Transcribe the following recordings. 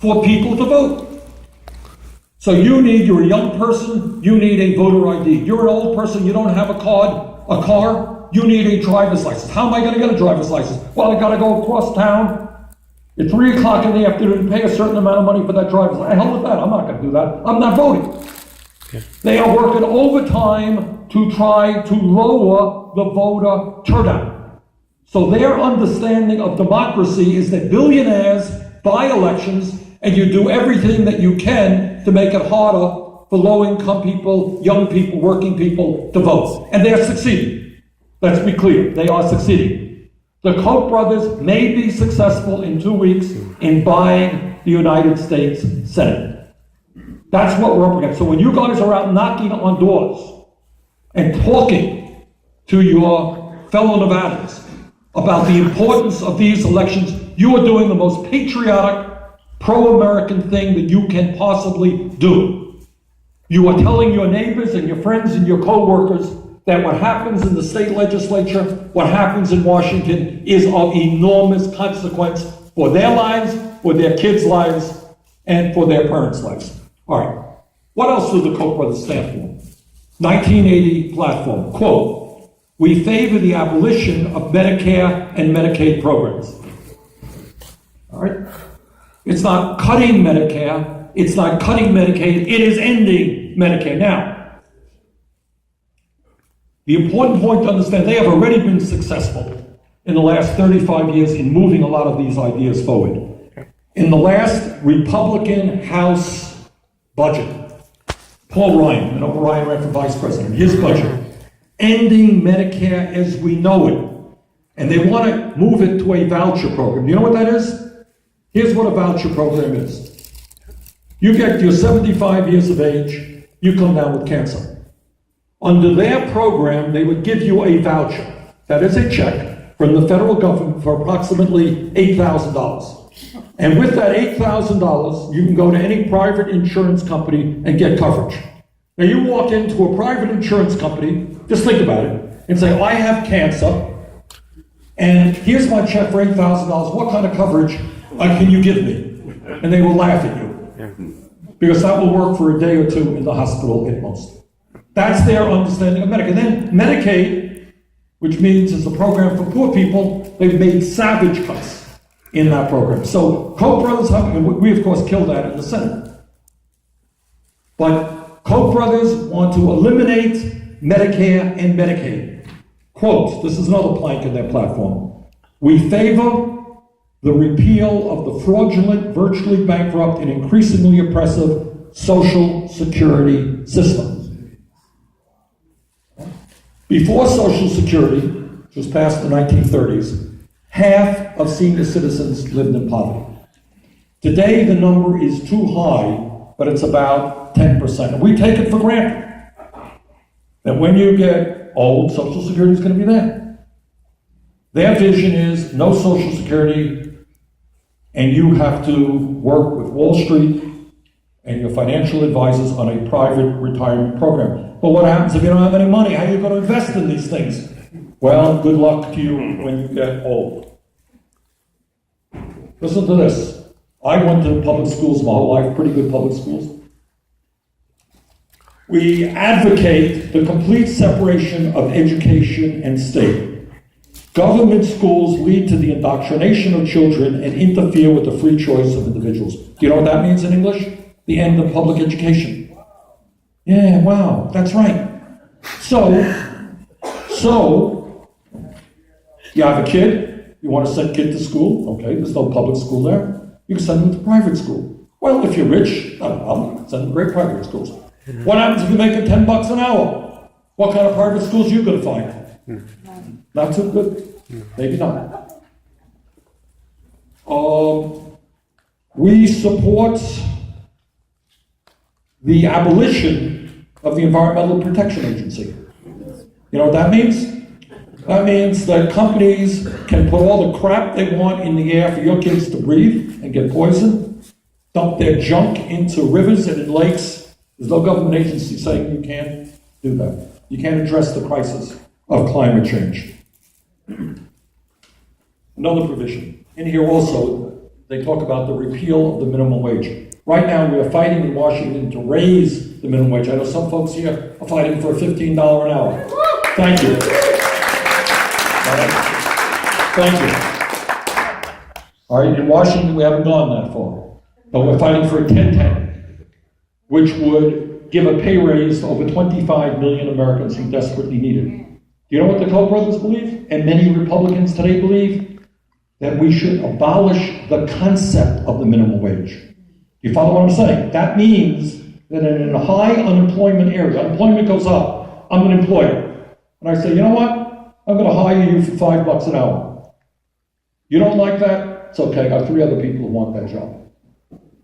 for people to vote. So you're a young person, you need a voter ID. You're an old person, you don't have a car, you need a driver's license. How am I going to get a driver's license? Well, I got to go across town at 3 o'clock in the afternoon and pay a certain amount of money for that driver's license. Hell with that, I'm not going to do that. I'm not voting. They are working overtime to try to lower the voter turnout. So their understanding of democracy is that billionaires buy elections and you do everything that you can to make it harder for low-income people, young people, working people to vote. And they're succeeding. Let's be clear, they are succeeding. The Koch brothers may be successful in 2 weeks in buying the United States Senate. That's what we're up against. So when you guys are out knocking on doors and talking to your fellow Nevadans about the importance of these elections, you are doing the most patriotic, pro-American thing that you can possibly do. You are telling your neighbors and your friends and your co-workers that what happens in the state legislature, what happens in Washington, is of enormous consequence for their lives, for their kids' lives, and for their parents' lives. All right. What else do the Koch brothers stand for? 1980 platform, quote, "We favor the abolition of Medicare and Medicaid programs." All right? It's not cutting Medicare, it's not cutting Medicaid, it is ending Medicare. Now, the important point to understand, they have already been successful in the last 35 years in moving a lot of these ideas forward. In the last Republican House budget, Paul Ryan, Ryan ran for vice president, his budget, ending Medicare as we know it. And they want to move it to a voucher program. You know what that is? Here's what a voucher program is. You get, you're 75 years of age, you come down with cancer. Under their program, they would give you a voucher. That is a check from the federal government for approximately $8,000. And with that $8,000, you can go to any private insurance company and get coverage. Now you walk into a private insurance company, just think about it, and say, I have cancer, and here's my check for $8,000, what kind of coverage can you give me? And they will laugh at you. Because that will work for a day or two in the hospital at most. That's their understanding of Medicaid. Then Medicaid, which means it's a program for poor people, they've made savage cuts in that program. So Koch brothers, we of course killed that in the Senate. But Koch brothers want to eliminate Medicare and Medicaid. Quote, this is another plank in their platform. We favor the repeal of the fraudulent, virtually bankrupt, and increasingly oppressive Social Security system. Before Social Security, which was passed in the 1930s, half of senior citizens lived in poverty. Today, the number is too high, but it's about 10%. And we take it for granted that when you get old, Social Security is going to be there. Their vision is no Social Security, and you have to work with Wall Street and your financial advisors on a private retirement program. But what happens if you don't have any money? How are you going to invest in these things? Well, good luck to you when you get old. Listen to this. I went to public schools my whole life, pretty good public schools. We advocate the complete separation of education and state. Government schools lead to the indoctrination of children and interfere with the free choice of individuals. Do you know what that means in English? The end of public education. Yeah, wow, that's right. So, you have a kid, you want to send a kid to school, okay, there's no public school there, you can send them to private school. Well, if you're rich, not a problem, send them to great private schools. What happens if you're making $10 an hour? What kind of private schools are you going to find? Not too good? Maybe not. We support the abolition of the Environmental Protection Agency. You know what that means? That means that companies can put all the crap they want in the air for your kids to breathe and get poisoned, dump their junk into rivers and in lakes. There's no government agency saying you can't do that. You can't address the crisis of climate change. Another provision. In here also, they talk about the repeal of the minimum wage. Right now, we are fighting in Washington to raise the minimum wage. I know some folks here are fighting for $15 an hour. Thank you. Thank you. All right, in Washington, we haven't gone that far. But we're fighting for a 10-10, which would give a pay raise to over 25 million Americans who desperately need it. Do you know what the Koch brothers believe? And many Republicans today believe? That we should abolish the concept of the minimum wage. You follow what I'm saying? That means that in a high unemployment area, unemployment goes up, I'm an employer, and I say, you know what? I'm going to hire you for $5 an hour. You don't like that? It's okay, I got 3 other people who want that job.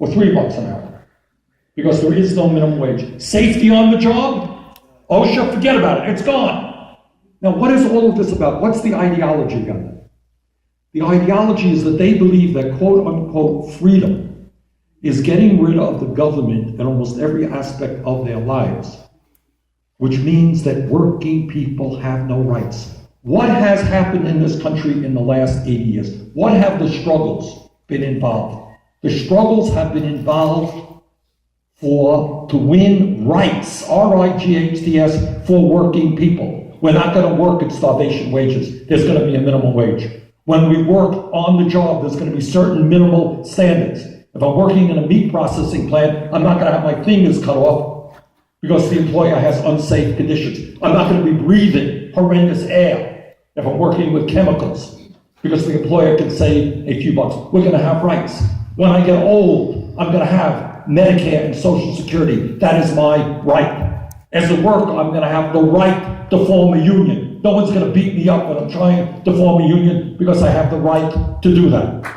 Or $3 an hour. Because there is no minimum wage. Safety on the job? OSHA, forget about it, it's gone. Now what is all of this about? What's the ideology of it? The ideology is that they believe that quote-unquote freedom is getting rid of the government in almost every aspect of their lives, which means that working people have no rights. What has happened in this country in the last 80 years? What have the struggles been involved? The struggles have been involved to win rights, R-I-G-H-T-S, for working people. We're not going to work at starvation wages. There's going to be a minimum wage. When we work on the job, there's going to be certain minimal standards. If I'm working in a meat processing plant, I'm not going to have my fingers cut off because the employer has unsafe conditions. I'm not going to be breathing horrendous air if I'm working with chemicals because the employer can save a few bucks. We're going to have rights. When I get old, I'm going to have Medicare and Social Security. That is my right. As a worker, I'm going to have the right to form a union. No one's going to beat me up when I'm trying to form a union because I have the right to do that.